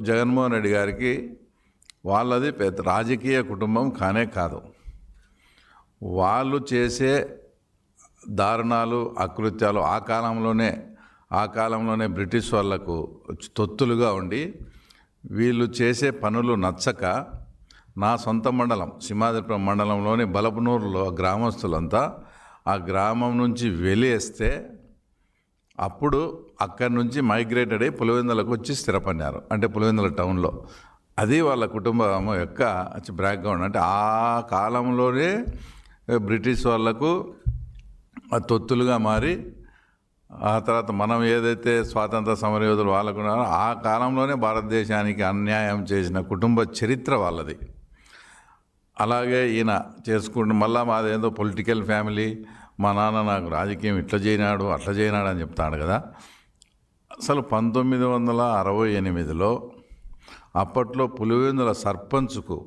జగన్మోహన్ రెడ్డి గారికి వాళ్ళది పెద్ద రాజకీయ కుటుంబం కానే కాదు. వాళ్ళు చేసే దారుణాలు అకృత్యాలు ఆ కాలంలోనే బ్రిటిష్ వాళ్లకు తొత్తులుగా ఉండి వీళ్ళు చేసే పనులు నచ్చక నా సొంత మండలం సింహాద్రిపురం మండలంలోని బలపనూరులో గ్రామస్తులంతా ఆ గ్రామం నుంచి వెలివేస్తే అప్పుడు అక్కడి నుంచి మైగ్రేటెడ్ అయ్యి పులివెందులకు వచ్చి స్థిరపడినారు. అంటే పులివెందుల టౌన్లో. అది వాళ్ళ కుటుంబం యొక్క బ్యాక్గ్రౌండ్. అంటే ఆ కాలంలోనే బ్రిటిష్ వాళ్లకు తొత్తులుగా మారి ఆ తర్వాత మనం ఏదైతే స్వాతంత్ర సమరయోధులు వాళ్ళకున్నారో ఆ కాలంలోనే భారతదేశానికి అన్యాయం చేసిన కుటుంబ చరిత్ర వాళ్ళది. అలాగే ఈయన చేసుకుంటూ మళ్ళీ మాదేదో పొలిటికల్ ఫ్యామిలీ, మా నాన్న నాకు రాజకీయం ఇట్లా చేయనాడు అట్లా చేయనాడు అని చెప్తాడు కదా. అసలు 1968లో అప్పట్లో పులివెందుల సర్పంచ్కు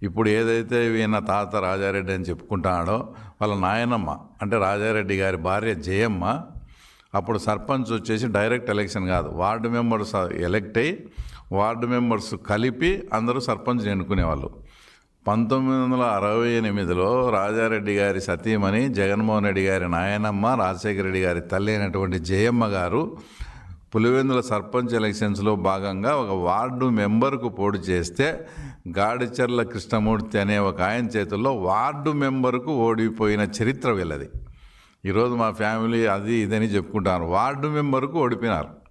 ఇప్పుడు ఏదైతే ఈయన తాత రాజారెడ్డి అని చెప్పుకుంటాడో వాళ్ళ నాయనమ్మ అంటే రాజారెడ్డి గారి భార్య జయమ్మ అప్పుడు సర్పంచ్ వచ్చేసి డైరెక్ట్ ఎలక్షన్ కాదు, వార్డు మెంబర్స్ ఎలక్ట్ అయ్యి వార్డు మెంబర్స్ కలిపి అందరూ సర్పంచ్ ఎన్నుకునేవాళ్ళు. 1968లో రాజారెడ్డి గారి సతీమణి జగన్మోహన్ రెడ్డి గారి నాయనమ్మ రాజశేఖర రెడ్డి గారి తల్లి అయినటువంటి జయమ్మ గారు పులివెందుల సర్పంచ్ ఎలక్షన్స్లో భాగంగా ఒక వార్డు మెంబర్కు పోటీ చేస్తే గాడిచర్ల కృష్ణమూర్తి అనే ఒక ఆయన చేతుల్లో వార్డు మెంబర్కు ఓడిపోయిన చరిత్ర వీళ్ళది. ఈరోజు మా ఫ్యామిలీ అది ఇదని చెప్పుకుంటారు, వార్డు మెంబర్కు ఓడిపోయినారు.